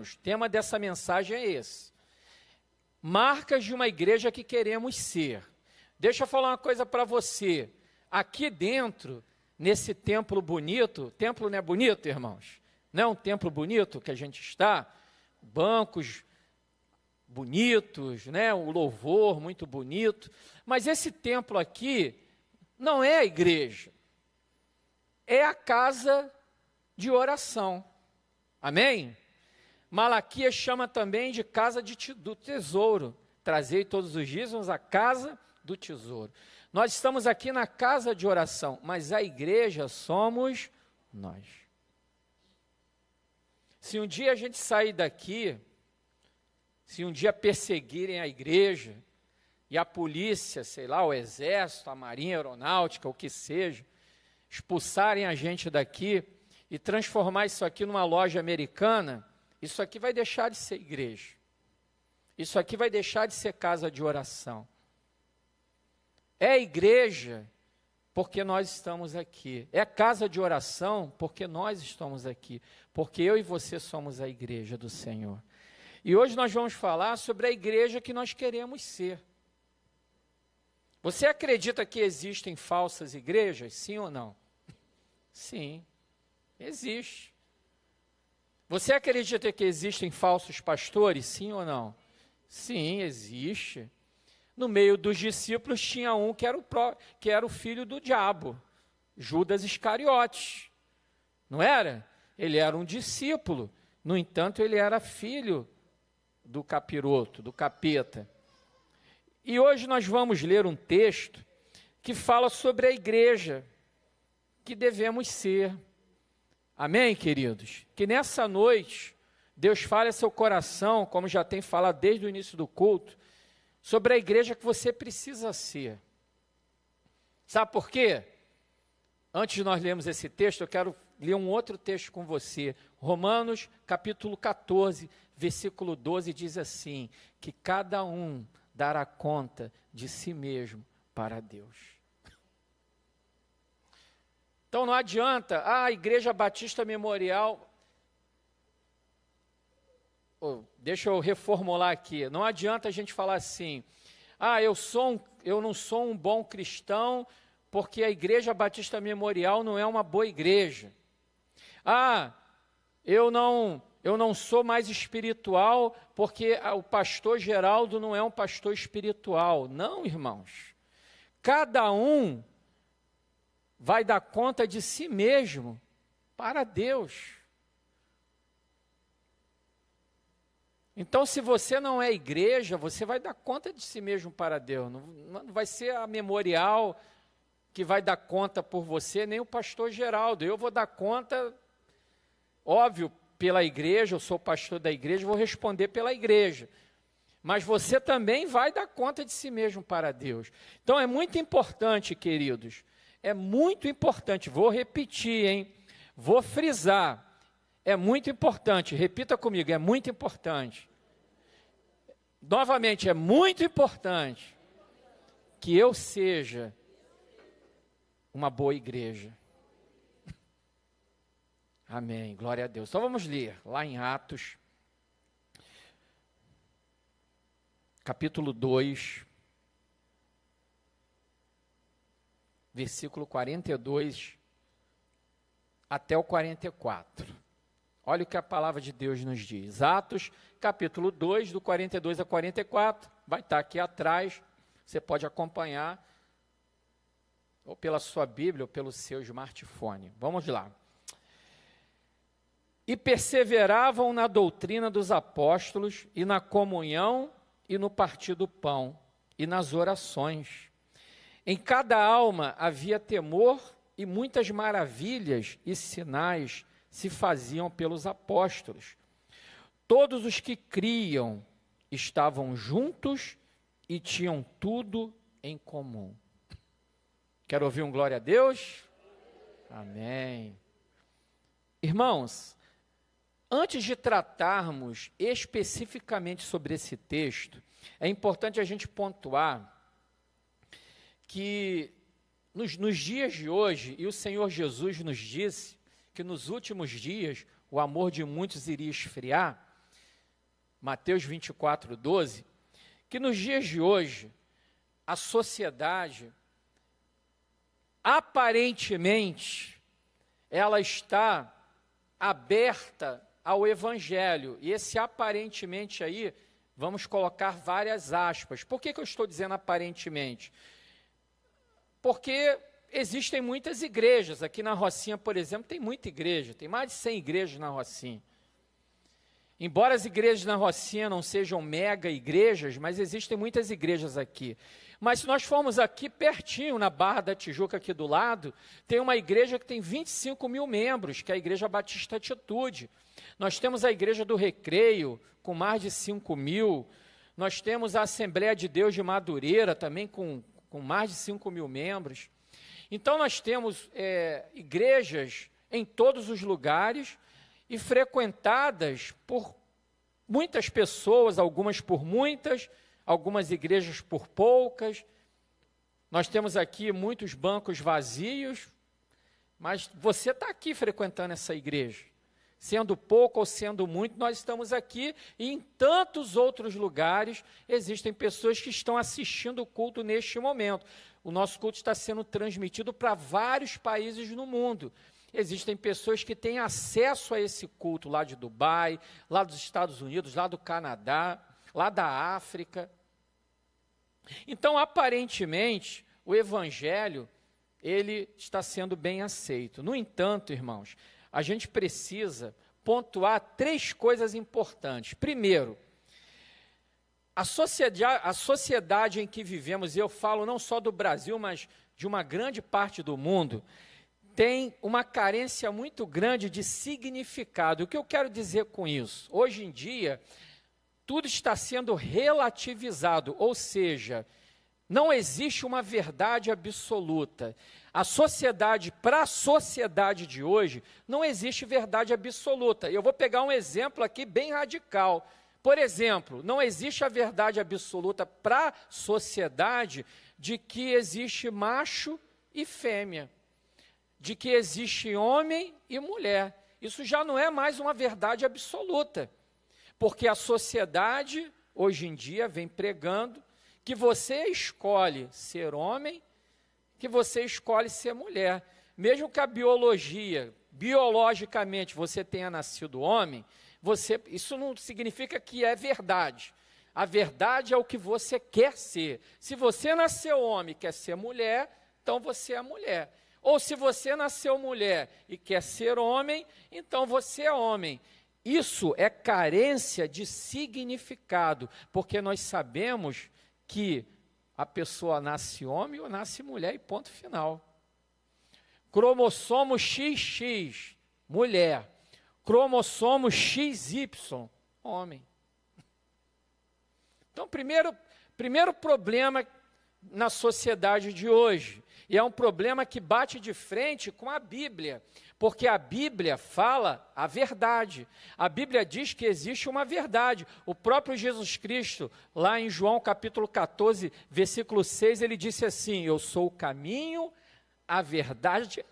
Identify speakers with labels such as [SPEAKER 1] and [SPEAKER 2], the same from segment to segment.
[SPEAKER 1] O tema dessa mensagem é esse. Marcas de uma igreja que queremos ser. Deixa eu falar uma coisa para você. Aqui dentro, nesse templo bonito, templo não é bonito, irmãos? Não é um templo bonito que a gente está? Bancos bonitos, né? O louvor muito bonito. Mas esse templo aqui não é a igreja. É a casa de oração. Amém? Malaquias chama também de casa do tesouro. Trazei todos os dízimos à casa do tesouro. Nós estamos aqui na casa de oração, mas a igreja somos nós. Se um dia a gente sair daqui, se um dia perseguirem a igreja, e a polícia, sei lá, o exército, a marinha aeronáutica, o que seja, expulsarem a gente daqui e transformar isso aqui numa loja americana, isso aqui vai deixar de ser igreja. Isso aqui vai deixar de ser casa de oração. É igreja porque nós estamos aqui. É casa de oração porque nós estamos aqui. Porque eu e você somos a igreja do Senhor. E hoje nós vamos falar sobre a igreja que nós queremos ser. Você acredita que existem falsas igrejas? Sim ou não? Sim, existe. Você acredita que existem falsos pastores? Sim ou não? Sim, existe. No meio dos discípulos tinha um que era o filho do diabo, Judas Iscariotes. Não era? Ele era um discípulo. No entanto, ele era filho do capiroto, do capeta. E hoje nós vamos ler um texto que fala sobre a igreja que devemos ser. Amém, queridos? Que nessa noite, Deus fale a seu coração, como já tem falado desde o início do culto, sobre a igreja que você precisa ser. Sabe por quê? Antes de nós lermos esse texto, eu quero ler um outro texto com você. Romanos, capítulo 14, versículo 12, diz assim, que cada um dará conta de si mesmo para Deus. Então não adianta, a Igreja Batista Memorial, deixa eu reformular aqui, não adianta a gente falar assim, eu não sou um bom cristão porque a Igreja Batista Memorial não é uma boa igreja. Eu não sou mais espiritual porque o pastor Geraldo não é um pastor espiritual. Não, irmãos. Cada um vai dar conta de si mesmo para Deus. Então, se você não é igreja, você vai dar conta de si mesmo para Deus. Não vai ser a Memorial que vai dar conta por você, nem o pastor Geraldo. Eu vou dar conta, óbvio, pela igreja, eu sou pastor da igreja, vou responder pela igreja. Mas você também vai dar conta de si mesmo para Deus. Então, é muito importante, queridos, é muito importante, vou repetir, hein? Vou frisar, é muito importante, repita comigo, é muito importante. Novamente, é muito importante que eu seja uma boa igreja. Amém, glória a Deus. Então vamos ler, lá em Atos, capítulo 2, versículo 42 até o 44. Olha o que a palavra de Deus nos diz. Atos, capítulo 2, do 42 a 44, vai estar aqui atrás, você pode acompanhar, ou pela sua Bíblia, ou pelo seu smartphone. Vamos lá. E perseveravam na doutrina dos apóstolos, e na comunhão, e no partir do pão, e nas orações. Em cada alma havia temor, e muitas maravilhas e sinais se faziam pelos apóstolos. Todos os que criam estavam juntos e tinham tudo em comum. Quero ouvir um glória a Deus? Amém. Irmãos, antes de tratarmos especificamente sobre esse texto, é importante a gente pontuar que nos dias de hoje, e o Senhor Jesus nos disse que nos últimos dias o amor de muitos iria esfriar, Mateus 24, 12, que nos dias de hoje, a sociedade, aparentemente, ela está aberta ao Evangelho. E esse aparentemente aí, vamos colocar várias aspas. Por que eu estou dizendo aparentemente? Porque existem muitas igrejas. Aqui na Rocinha, por exemplo, tem muita igreja. Tem mais de 100 igrejas na Rocinha. Embora as igrejas na Rocinha não sejam mega igrejas, mas existem muitas igrejas aqui. Mas se nós formos aqui pertinho, na Barra da Tijuca, aqui do lado, tem uma igreja que tem 25 mil membros, que é a Igreja Batista Atitude. Nós temos a Igreja do Recreio, com mais de 5 mil. Nós temos a Assembleia de Deus de Madureira, também com mais de 5 mil membros. Então, nós temos igrejas em todos os lugares, e frequentadas por muitas pessoas, algumas por muitas, algumas igrejas por poucas. Nós temos aqui muitos bancos vazios, mas você está aqui frequentando essa igreja. Sendo pouco ou sendo muito, nós estamos aqui, e em tantos outros lugares existem pessoas que estão assistindo o culto neste momento. O nosso culto está sendo transmitido para vários países no mundo. Existem pessoas que têm acesso a esse culto lá de Dubai, lá dos Estados Unidos, lá do Canadá, lá da África. Então, aparentemente, o Evangelho, ele está sendo bem aceito. No entanto, irmãos, a gente precisa pontuar 3 coisas importantes. Primeiro, a sociedade em que vivemos, e eu falo não só do Brasil, mas de uma grande parte do mundo, tem uma carência muito grande de significado. O que eu quero dizer com isso? Hoje em dia, tudo está sendo relativizado, ou seja, não existe uma verdade absoluta. Para a sociedade de hoje, não existe verdade absoluta. Eu vou pegar um exemplo aqui bem radical. Por exemplo, não existe a verdade absoluta para a sociedade de que existe macho e fêmea, de que existe homem e mulher. Isso já não é mais uma verdade absoluta, porque a sociedade, hoje em dia, vem pregando que você escolhe ser homem, que você escolhe ser mulher. Mesmo que a biologicamente, você tenha nascido homem, isso não significa que é verdade. A verdade é o que você quer ser. Se você nasceu homem e quer ser mulher, então você é mulher. Ou se você nasceu mulher e quer ser homem, então você é homem. Isso é carência de significado, porque nós sabemos que a pessoa nasce homem ou nasce mulher e ponto final. Cromossomo XX, mulher. Cromossomo XY, homem. Então, primeiro problema na sociedade de hoje, e é um problema que bate de frente com a Bíblia, porque a Bíblia fala a verdade. A Bíblia diz que existe uma verdade. O próprio Jesus Cristo, lá em João capítulo 14, versículo 6, ele disse assim: eu sou o caminho, a verdade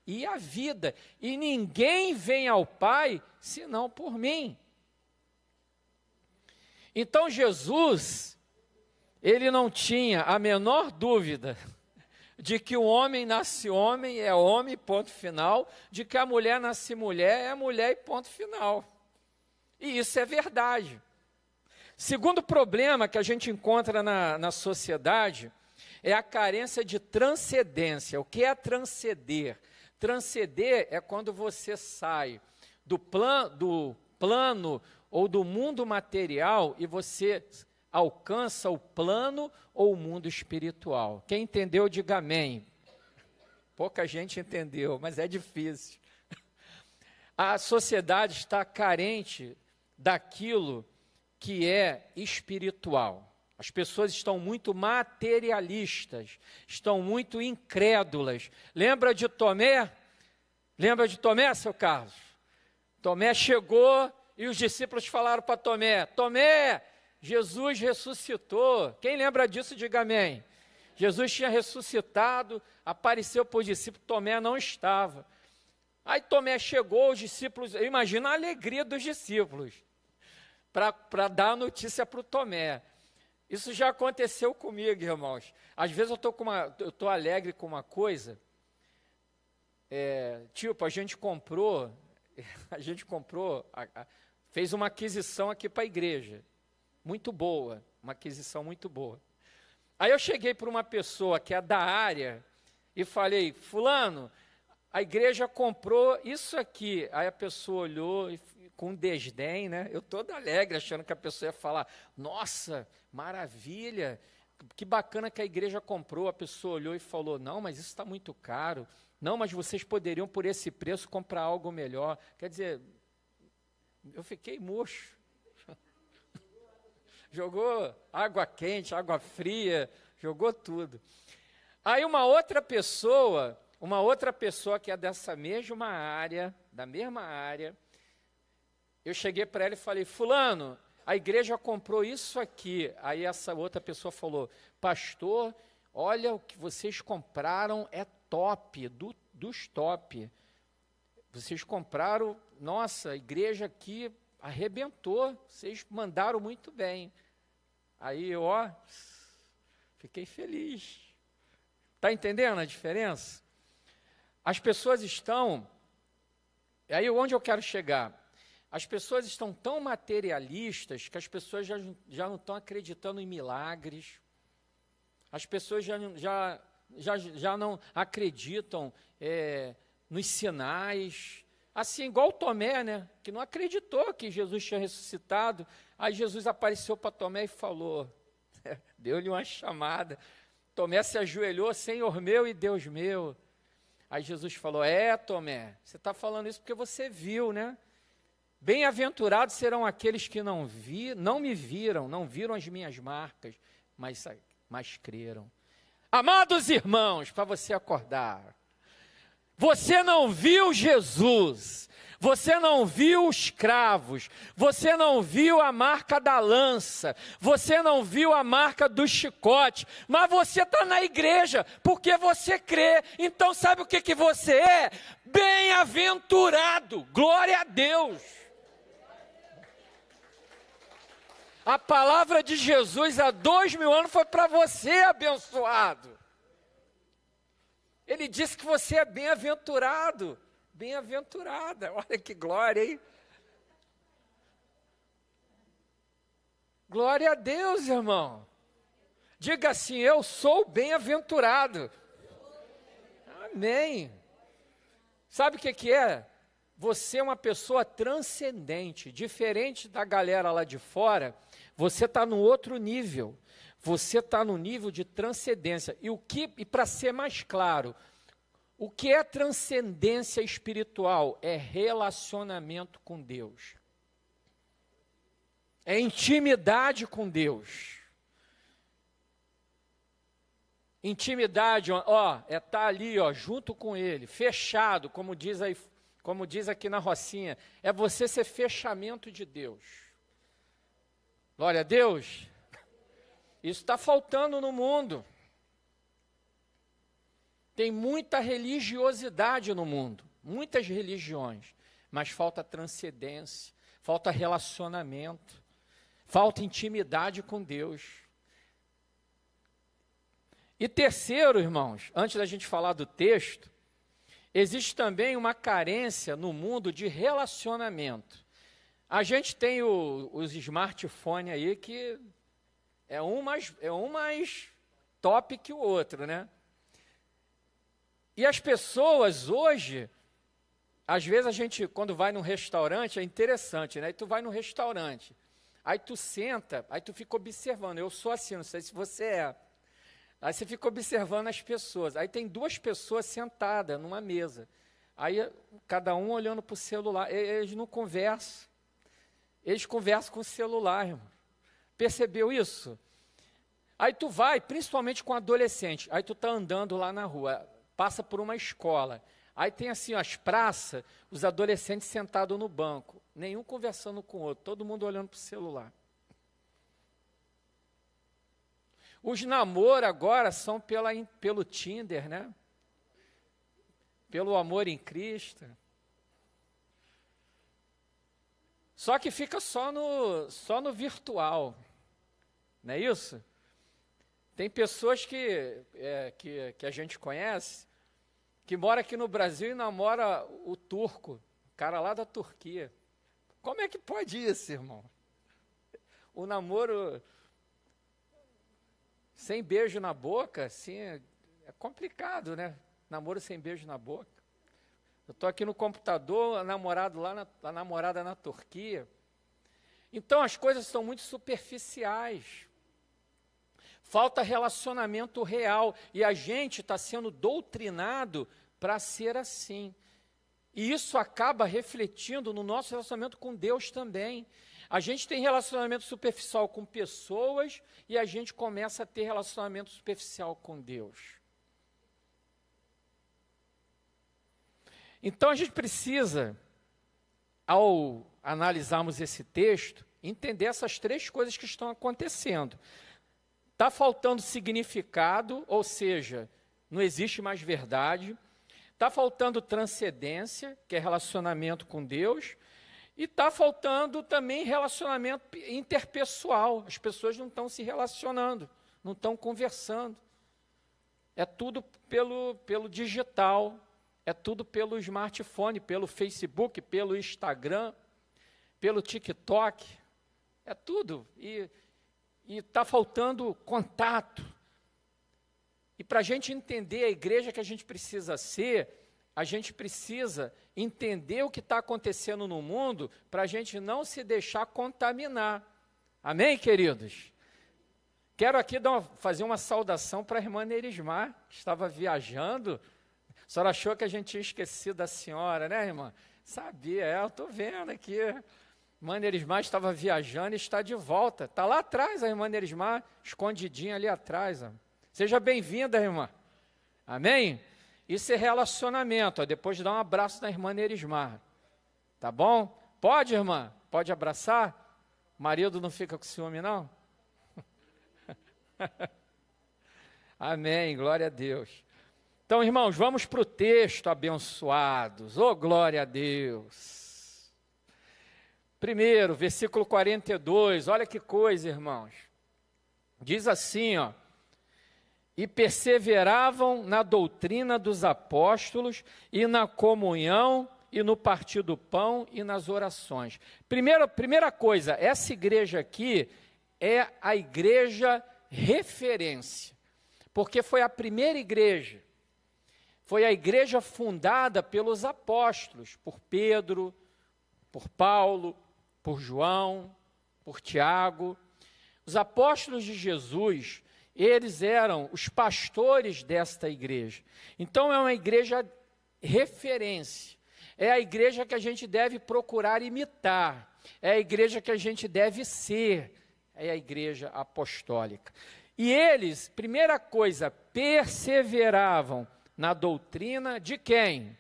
[SPEAKER 1] e a vida. E ninguém vem ao Pai senão por mim. Então Jesus, ele não tinha a menor dúvida de que o homem nasce homem, é homem, ponto final, de que a mulher nasce mulher, é mulher e ponto final. E isso é verdade. Segundo problema que a gente encontra na sociedade é a carência de transcendência. O que é transcender? Transcender é quando você sai do plano ou do mundo material e você alcança o plano ou o mundo espiritual. Quem entendeu, diga amém. Pouca gente entendeu, mas é difícil. A sociedade está carente daquilo que é espiritual. As pessoas estão muito materialistas, estão muito incrédulas. Lembra de Tomé? Lembra de Tomé, seu Carlos? Tomé chegou e os discípulos falaram para Tomé: Tomé, Jesus ressuscitou. Quem lembra disso, diga amém. Jesus tinha ressuscitado, apareceu para os discípulos, Tomé não estava. Aí Tomé chegou, os discípulos, eu imagino a alegria dos discípulos, para dar a notícia para o Tomé. Isso já aconteceu comigo, irmãos. Às vezes eu estou alegre com uma coisa, tipo, a gente comprou, fez uma aquisição aqui para a igreja, muito boa, uma aquisição muito boa. Aí eu cheguei para uma pessoa que é da área e falei, fulano, a igreja comprou isso aqui. Aí a pessoa olhou com desdém, né? Eu todo alegre, achando que a pessoa ia falar, nossa, maravilha, que bacana que a igreja comprou. A pessoa olhou e falou, não, mas isso está muito caro. Não, mas vocês poderiam, por esse preço, comprar algo melhor. Quer dizer, eu fiquei murcho. Jogou água quente, água fria, jogou tudo. Aí uma outra pessoa que é dessa mesma área, eu cheguei para ela e falei, fulano, a igreja comprou isso aqui. Aí essa outra pessoa falou, pastor, olha o que vocês compraram, é top, dos top. Vocês compraram, nossa, a igreja aqui arrebentou, vocês mandaram muito bem. Aí, fiquei feliz. Está entendendo a diferença? As pessoas estão, aí onde eu quero chegar? As pessoas estão tão materialistas que as pessoas já não estão acreditando em milagres, as pessoas já não acreditam nos sinais, assim, igual o Tomé, né, que não acreditou que Jesus tinha ressuscitado. Aí Jesus apareceu para Tomé e falou, deu-lhe uma chamada. Tomé se ajoelhou, Senhor meu e Deus meu. Aí Jesus falou, Tomé, você está falando isso porque você viu, né? Bem-aventurados serão aqueles que não me viram, não viram as minhas marcas, mas creram. Amados irmãos, para você acordar, você não viu Jesus, você não viu os cravos, você não viu a marca da lança, você não viu a marca do chicote, mas você está na igreja porque você crê. Então sabe o que você é? Bem-aventurado, glória a Deus. A palavra de Jesus há 2000 anos foi para você, abençoado. Ele disse que você é bem-aventurado, bem-aventurada. Olha que glória, hein? Glória a Deus, irmão. Diga assim, eu sou bem-aventurado. Amém. Sabe o que é? Você é uma pessoa transcendente, diferente da galera lá de fora. Você está no outro nível. Você está no nível de transcendência. E para ser mais claro, o que é transcendência espiritual? É relacionamento com Deus. É intimidade com Deus. Intimidade, tá ali, junto com Ele, fechado, como diz aqui na Rocinha, é você ser fechamento de Deus. Glória a Deus. Isso está faltando no mundo. Tem muita religiosidade no mundo, muitas religiões, mas falta transcendência, falta relacionamento, falta intimidade com Deus. E terceiro, irmãos, antes da gente falar do texto, existe também uma carência no mundo de relacionamento. A gente tem os smartphones aí que é um mais top que o outro, né? E as pessoas hoje, às vezes a gente, quando vai num restaurante, é interessante, né? E tu vai num restaurante, aí tu senta, aí tu fica observando. Eu sou assim, não sei se você é. Aí você fica observando as pessoas. Aí tem duas pessoas sentadas numa mesa. Aí cada um olhando para o celular. Eles não conversam. Eles conversam com o celular, irmão. Percebeu isso? Aí tu vai, principalmente com adolescente. Aí tu está andando lá na rua, passa por uma escola. Aí tem assim, as praças, os adolescentes sentados no banco. Nenhum conversando com o outro, todo mundo olhando para o celular. Os namoros agora são pelo Tinder, né? Pelo amor em Cristo. Só que fica só no virtual, não é isso? Tem pessoas que a gente conhece, que mora aqui no Brasil e namora o turco, o cara lá da Turquia. Como é que pode isso, irmão? O namoro sem beijo na boca, assim, é complicado, né? Namoro sem beijo na boca. Eu estou aqui no computador, a namorada na Turquia. Então as coisas são muito superficiais. Falta relacionamento real. E a gente está sendo doutrinado para ser assim. E isso acaba refletindo no nosso relacionamento com Deus também. A gente tem relacionamento superficial com pessoas e a gente começa a ter relacionamento superficial com Deus. Então a gente precisa, ao analisarmos esse texto, entender essas três coisas que estão acontecendo. Está faltando significado, ou seja, não existe mais verdade. Está faltando transcendência, que é relacionamento com Deus. E está faltando também relacionamento interpessoal. As pessoas não estão se relacionando, não estão conversando. É tudo pelo digital, é tudo pelo smartphone, pelo Facebook, pelo Instagram, pelo TikTok. É tudo. E está faltando contato. E para a gente entender a igreja que a gente precisa ser, a gente precisa entender o que está acontecendo no mundo para a gente não se deixar contaminar. Amém, queridos? Quero aqui fazer uma saudação para a irmã Nerismar, que estava viajando. A senhora achou que a gente tinha esquecido da senhora, né, irmã? Sabia, eu estou vendo aqui. A irmã Nerismar estava viajando e está de volta. Está lá atrás a irmã Nerismar, escondidinha ali atrás. Ó. Seja bem-vinda, irmã. Amém? Isso é relacionamento. Ó. Depois dá um abraço na irmã Nerismar. Tá bom? Pode, irmã? Pode abraçar? O marido não fica com ciúme, não? Amém, glória a Deus. Então, irmãos, vamos para o texto, abençoados. Oh, glória a Deus. Primeiro, versículo 42, olha que coisa, irmãos. Diz assim, ó. E perseveravam na doutrina dos apóstolos e na comunhão e no partir do pão e nas orações. Primeira coisa, essa igreja aqui é a igreja referência, porque foi a primeira igreja. Foi a igreja fundada pelos apóstolos, por Pedro, por Paulo, por João, por Tiago. Os apóstolos de Jesus, eles eram os pastores desta igreja. Então é uma igreja referência. É a igreja que a gente deve procurar imitar. É a igreja que a gente deve ser. É a igreja apostólica. E eles, primeira coisa, perseveravam na doutrina de quem?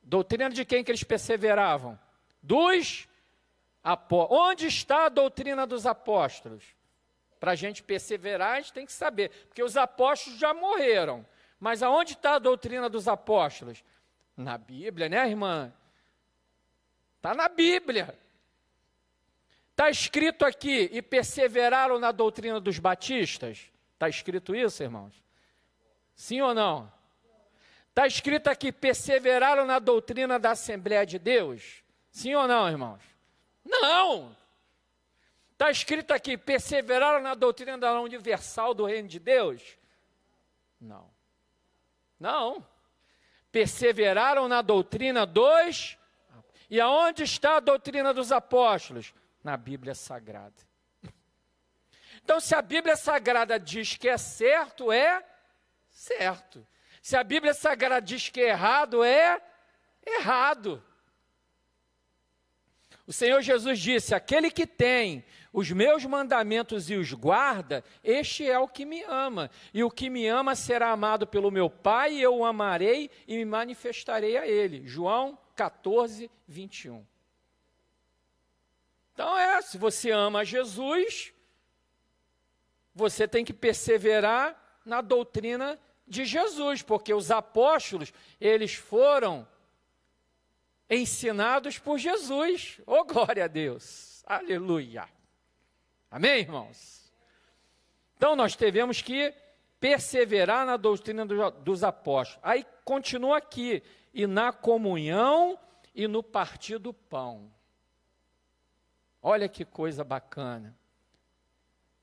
[SPEAKER 1] Doutrina de quem que eles perseveravam? Dos apóstolos. Onde está a doutrina dos apóstolos? Para a gente perseverar, a gente tem que saber, porque os apóstolos já morreram. Mas aonde está a doutrina dos apóstolos? Na Bíblia, né, irmã? Está na Bíblia. Está escrito aqui, e perseveraram na doutrina dos batistas? Está escrito isso, irmãos? Sim ou não? Está escrito aqui, perseveraram na doutrina da Assembleia de Deus? Sim ou não, irmãos? Não! Está escrito aqui, perseveraram na doutrina da universal do reino de Deus? Não. Não. Perseveraram na doutrina dos... E aonde está a doutrina dos apóstolos? Na Bíblia Sagrada. Então, se a Bíblia Sagrada diz que é certo, é certo. Se a Bíblia Sagrada diz que é errado, é errado. O Senhor Jesus disse, aquele que tem os meus mandamentos e os guarda, este é o que me ama. E o que me ama será amado pelo meu Pai, e eu o amarei e me manifestarei a ele. João 14, 21. Então se você ama Jesus, você tem que perseverar na doutrina de Jesus, porque os apóstolos, eles foram ensinados por Jesus. Oh, glória a Deus! Aleluia! Amém, irmãos? Então, nós tivemos que perseverar na doutrina dos apóstolos. Aí, continua aqui, e na comunhão e no partir do pão. Olha que coisa bacana.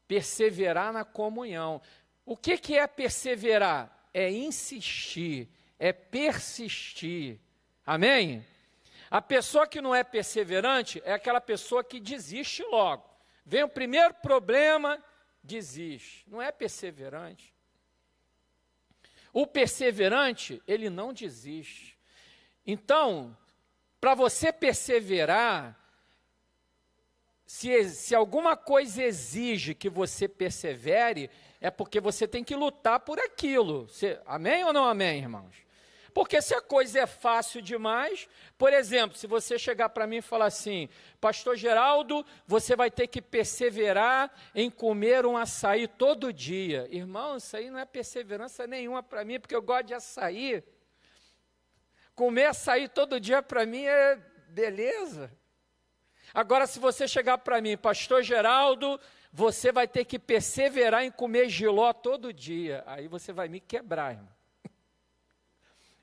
[SPEAKER 1] Perseverar na comunhão. O que é perseverar? É insistir, é persistir. Amém? A pessoa que não é perseverante é aquela pessoa que desiste logo. Vem o primeiro problema, desiste. Não é perseverante. O perseverante, ele não desiste. Então, para você perseverar, se alguma coisa exige que você persevere, é porque você tem que lutar por aquilo. Amém ou não amém, irmãos? Porque se a coisa é fácil demais, por exemplo, se você chegar para mim e falar assim, pastor Geraldo, você vai ter que perseverar em comer um açaí todo dia. Irmão, isso aí não é perseverança nenhuma para mim, porque eu gosto de açaí. Comer açaí todo dia para mim é beleza. Agora, se você chegar para mim, pastor Geraldo, você vai ter que perseverar em comer jiló todo dia. Aí você vai me quebrar, irmão.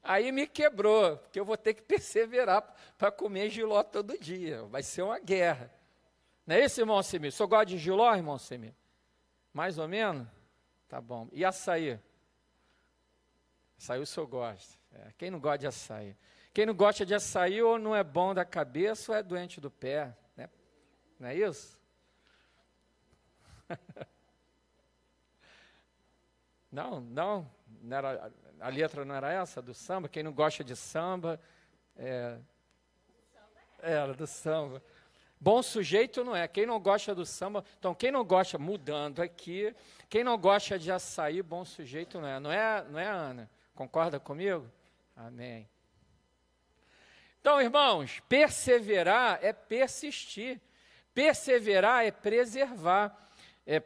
[SPEAKER 1] Aí me quebrou, porque eu vou ter que perseverar para comer jiló todo dia. Vai ser uma guerra. Não é isso, irmão Semir? O senhor gosta de jiló, irmão Semir? Mais ou menos? Tá bom. E açaí? Açaí o senhor gosta. Quem não gosta de açaí? Quem não gosta de açaí ou não é bom da cabeça ou é doente do pé. Né? Não é isso? Não era, a letra não era essa, do samba? Quem não gosta de samba, era do samba. Bom sujeito não é, quem não gosta do samba, então quem não gosta, mudando aqui, quem não gosta de açaí, bom sujeito não é, Ana? Concorda comigo? Amém. Então, irmãos, perseverar é persistir, perseverar é preservar, é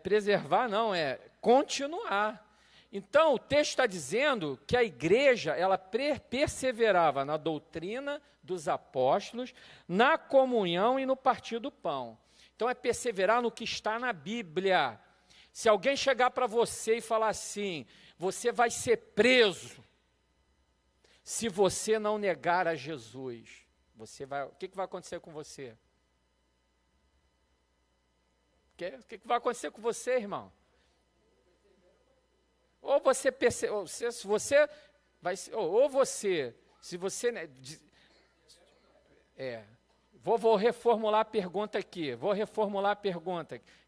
[SPEAKER 1] continuar. Então, o texto está dizendo que a igreja, ela perseverava na doutrina dos apóstolos, na comunhão e no partir do pão. Então, é perseverar no que está na Bíblia. Se alguém chegar para você e falar assim, você vai ser preso se você não negar a Jesus, o que vai acontecer com você? O que vai acontecer com você, irmão? Ou você vou reformular a pergunta aqui,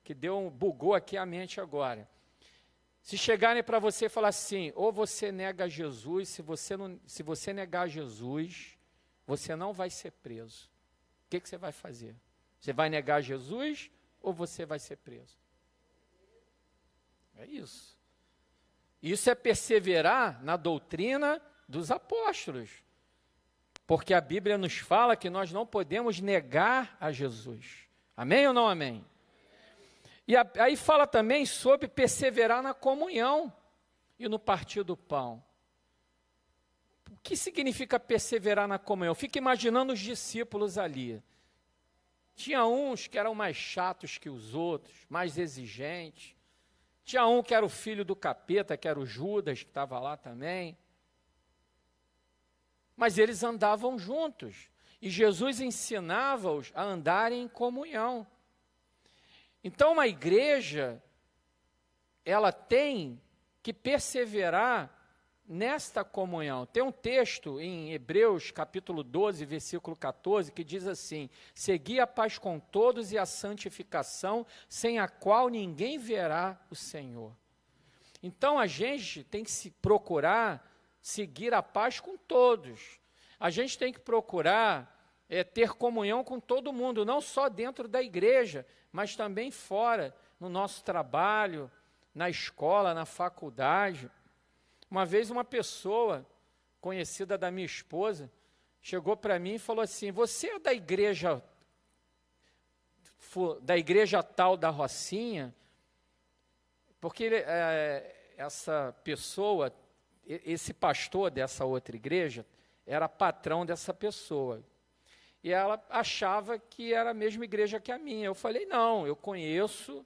[SPEAKER 1] que bugou aqui a mente agora. Se chegarem para você e falar assim, ou você nega Jesus, se você negar Jesus, você não vai ser preso. O que você vai fazer? Você vai negar Jesus ou você vai ser preso? É isso. Isso é perseverar na doutrina dos apóstolos. Porque a Bíblia nos fala que nós não podemos negar a Jesus. Amém ou não amém? E aí fala também sobre perseverar na comunhão e no partir do pão. O que significa perseverar na comunhão? Fica imaginando os discípulos ali. Tinha uns que eram mais chatos que os outros, mais exigentes. Tinha um que era o filho do capeta, que era o Judas, que estava lá também. Mas eles andavam juntos. E Jesus ensinava-os a andarem em comunhão. Então, uma igreja, ela tem que perseverar nesta comunhão. Tem um texto em Hebreus, capítulo 12, versículo 14, que diz assim, segui a paz com todos e a santificação, sem a qual ninguém verá o Senhor. Então, a gente tem que se procurar seguir a paz com todos. A gente tem que procurar ter comunhão com todo mundo, não só dentro da igreja, mas também fora, no nosso trabalho, na escola, na faculdade. Uma vez uma pessoa, conhecida da minha esposa, chegou para mim e falou assim, você é da igreja tal da Rocinha? Porque essa pessoa, esse pastor dessa outra igreja, era patrão dessa pessoa. e ela achava que era a mesma igreja que a minha. Eu falei, não, eu conheço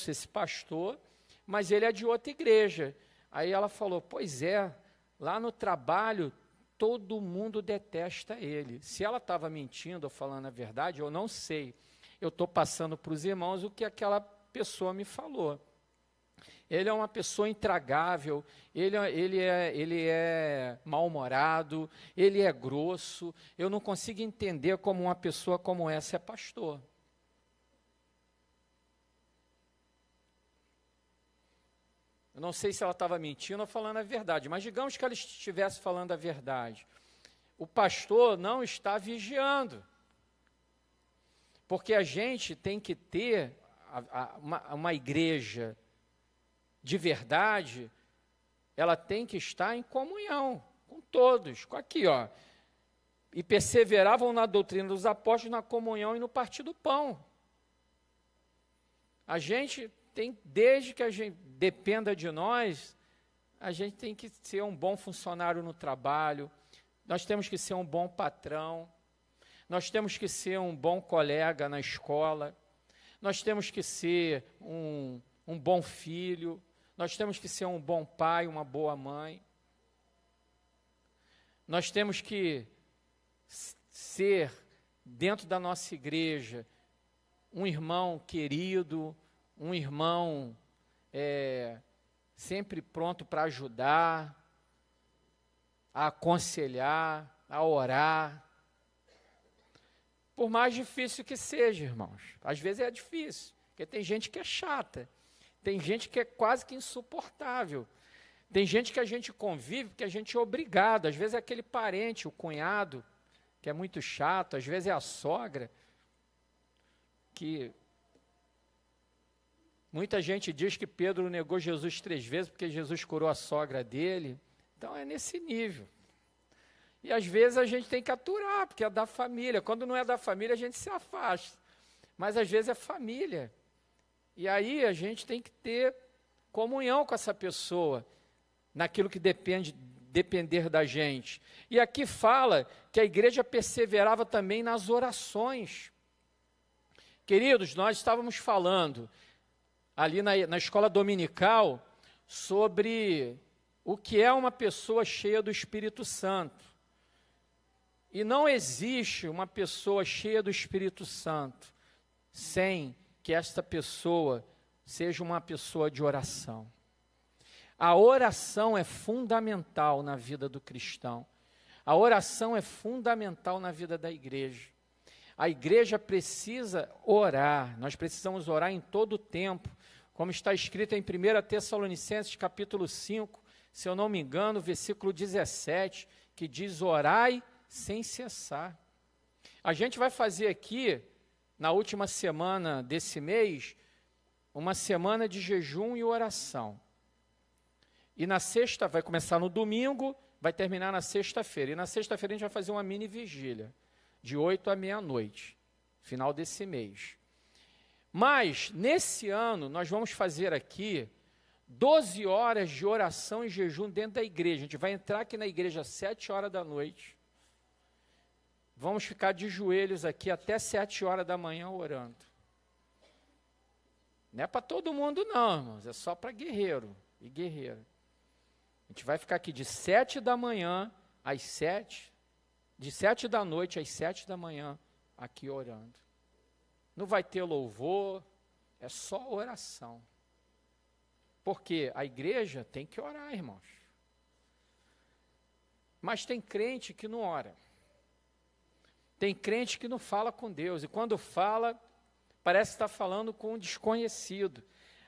[SPEAKER 1] esse pastor, mas ele é de outra igreja. Aí ela falou, pois é, lá no trabalho todo mundo detesta ele. Se ela estava mentindo ou falando a verdade, eu não sei. Eu estou passando para os irmãos o que aquela pessoa me falou. Ele é uma pessoa intragável, ele é mal-humorado, ele é grosso. Eu não consigo entender como uma pessoa como essa é pastor. Eu não sei se ela estava mentindo ou falando a verdade, mas digamos que ela estivesse falando a verdade. O pastor não está vigiando, porque a gente tem que ter uma igreja de verdade, ela tem que estar em comunhão com todos, com aqui, ó. E perseveravam na doutrina dos apóstolos, na comunhão e no partir do pão. A gente tem, desde que a gente dependa de nós, a gente tem que ser um bom funcionário no trabalho, nós temos que ser um bom patrão, nós temos que ser um bom colega na escola, nós temos que ser um bom filho, nós temos que ser um bom pai, uma boa mãe. Nós temos que ser, dentro da nossa igreja, um irmão querido, um irmão sempre pronto para ajudar, a aconselhar, a orar. Por mais difícil que seja, irmãos. Às vezes é difícil, porque tem gente que é chata. Tem gente que é quase que insuportável. Tem gente que a gente convive porque a gente é obrigado. Às vezes é aquele parente, o cunhado, que é muito chato. Às vezes é a sogra, que muita gente diz que Pedro negou Jesus 3 vezes porque Jesus curou a sogra dele. Então é nesse nível. E às vezes a gente tem que aturar, porque é da família. Quando não é da família, a gente se afasta. Mas às vezes é família. E aí a gente tem que ter comunhão com essa pessoa, naquilo que depender da gente. E aqui fala que a igreja perseverava também nas orações. Queridos, nós estávamos falando ali na escola dominical sobre o que é uma pessoa cheia do Espírito Santo. E não existe uma pessoa cheia do Espírito Santo sem que esta pessoa seja uma pessoa de oração. A oração é fundamental na vida do cristão. A oração é fundamental na vida da igreja. A igreja precisa orar, nós precisamos orar em todo o tempo, como está escrito em 1 Tessalonicenses capítulo 5, se eu não me engano, versículo 17, que diz, orai sem cessar. A gente vai fazer aqui, na última semana desse mês, uma semana de jejum e oração. E na sexta, vai começar no domingo, vai terminar na sexta-feira. E na sexta-feira a gente vai fazer uma mini vigília, de 8 à meia-noite, final desse mês. Mas, nesse ano, nós vamos fazer aqui 12 horas de oração e jejum dentro da igreja. A gente vai entrar aqui na igreja às 7 horas da noite. Vamos ficar de joelhos aqui até 7 horas da manhã orando. Não é para todo mundo não, irmãos, é só para guerreiro e guerreira. A gente vai ficar aqui de 7 da manhã às 7, de 7 da noite às 7 da manhã, aqui orando. Não vai ter louvor, é só oração. Porque a igreja tem que orar, irmãos. Mas tem crente que não ora. Tem crente que não fala com Deus, e quando fala, parece que está falando com um desconhecido.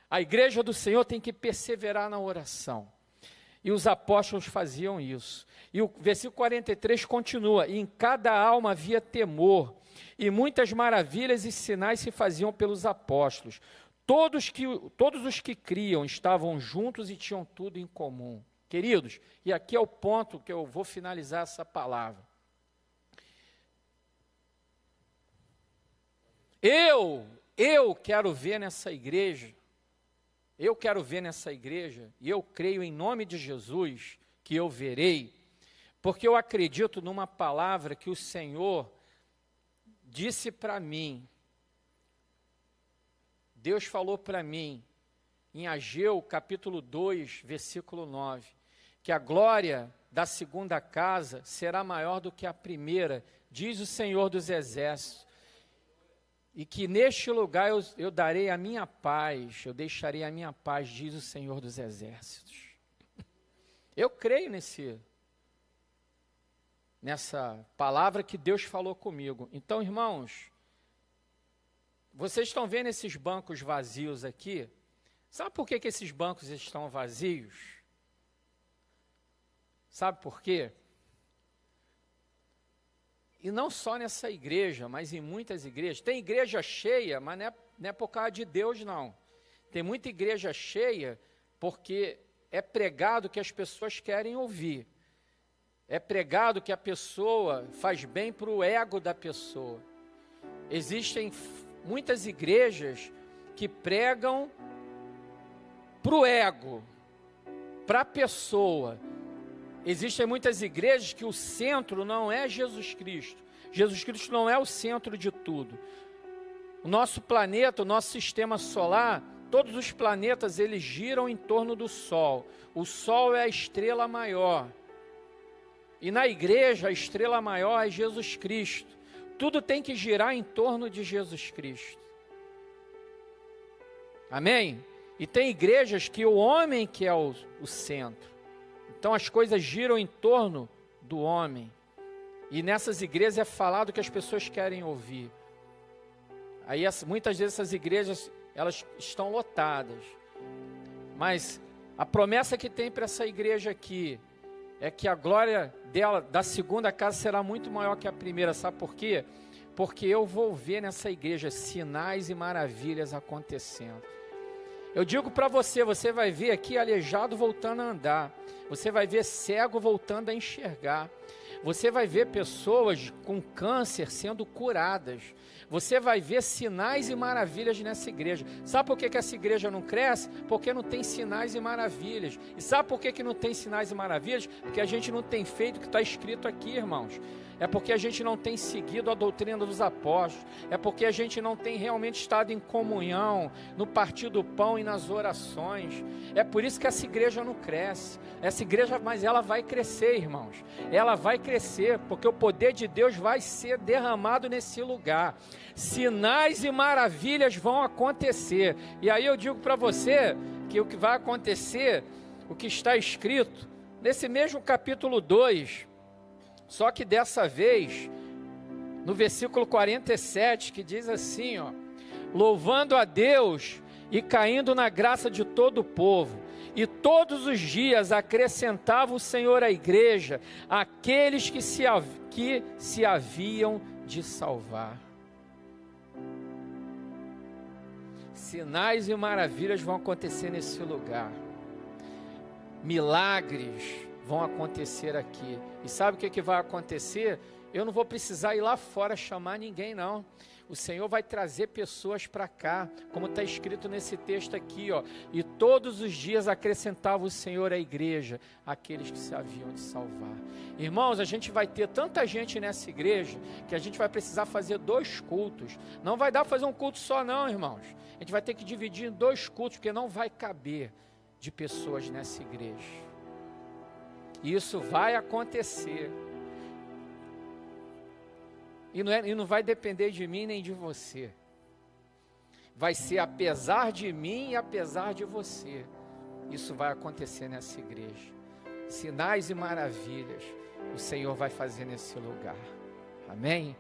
[SPEAKER 1] A igreja do Senhor tem que perseverar na oração. E os apóstolos faziam isso. E o versículo 43 continua, e em cada alma havia temor, e muitas maravilhas e sinais se faziam pelos apóstolos. Todos os que criam estavam juntos e tinham tudo em comum. Queridos, e aqui é o ponto que eu vou finalizar essa palavra. Eu quero ver nessa igreja, e eu creio em nome de Jesus que eu verei, porque eu acredito numa palavra que o Senhor disse para mim, Deus falou para mim, em Ageu, capítulo 2, versículo 9, que a glória da segunda casa será maior do que a primeira, diz o Senhor dos Exércitos, e que neste lugar eu darei a minha paz, eu deixarei a minha paz, diz o Senhor dos Exércitos. Eu creio nessa palavra que Deus falou comigo. Então, irmãos, vocês estão vendo esses bancos vazios aqui? Sabe por que esses bancos estão vazios? Sabe por quê? E não só nessa igreja, mas em muitas igrejas. Tem igreja cheia, mas não é por causa de Deus, não. Tem muita igreja cheia porque é pregado que as pessoas querem ouvir. É pregado que a pessoa faz bem para o ego da pessoa. Existem muitas igrejas que pregam para o ego, para a pessoa. Existem muitas igrejas que o centro não é Jesus Cristo. Jesus Cristo não é o centro de tudo. O nosso planeta, o nosso sistema solar, todos os planetas, eles giram em torno do Sol. O Sol é a estrela maior. E na igreja, a estrela maior é Jesus Cristo. Tudo tem que girar em torno de Jesus Cristo. Amém? E tem igrejas que o homem que é o centro. Então as coisas giram em torno do homem. E nessas igrejas é falado que as pessoas querem ouvir. Aí muitas vezes essas igrejas, elas estão lotadas. Mas a promessa que tem para essa igreja aqui é que a glória dela, da segunda casa, será muito maior que a primeira. Sabe por quê? Porque eu vou ver nessa igreja sinais e maravilhas acontecendo. Eu digo para você, você vai ver aqui aleijado voltando a andar. Você vai ver cego voltando a enxergar. Você vai ver pessoas com câncer sendo curadas. Você vai ver sinais e maravilhas nessa igreja. Sabe por que essa igreja não cresce? Porque não tem sinais e maravilhas. E sabe por que não tem sinais e maravilhas? Porque a gente não tem feito o que está escrito aqui, irmãos. É porque a gente não tem seguido a doutrina dos apóstolos. É porque a gente não tem realmente estado em comunhão, no partir do pão e nas orações. É por isso que essa igreja não cresce. Essa igreja, mas ela vai crescer, irmãos. Ela vai crescer, porque o poder de Deus vai ser derramado nesse lugar. Sinais e maravilhas vão acontecer. E aí eu digo para você que o que vai acontecer, o que está escrito, nesse mesmo capítulo 2, só que dessa vez, no versículo 47, que diz assim, ó: louvando a Deus e caindo na graça de todo o povo, e todos os dias acrescentava o Senhor à igreja aqueles que se haviam de salvar. Sinais e maravilhas vão acontecer nesse lugar. Milagres vão acontecer aqui. E sabe o que vai acontecer? Eu não vou precisar ir lá fora chamar ninguém, não. O Senhor vai trazer pessoas para cá, como está escrito nesse texto aqui, ó. E todos os dias acrescentava o Senhor à igreja aqueles que se haviam de salvar. Irmãos, a gente vai ter tanta gente nessa igreja que a gente vai precisar fazer 2 cultos. Não vai dar para fazer um culto só, não, irmãos. A gente vai ter que dividir em 2 cultos, porque não vai caber de pessoas nessa igreja. Isso vai acontecer. E não vai depender de mim nem de você. Vai ser apesar de mim e apesar de você. Isso vai acontecer nessa igreja. Sinais e maravilhas o Senhor vai fazer nesse lugar. Amém?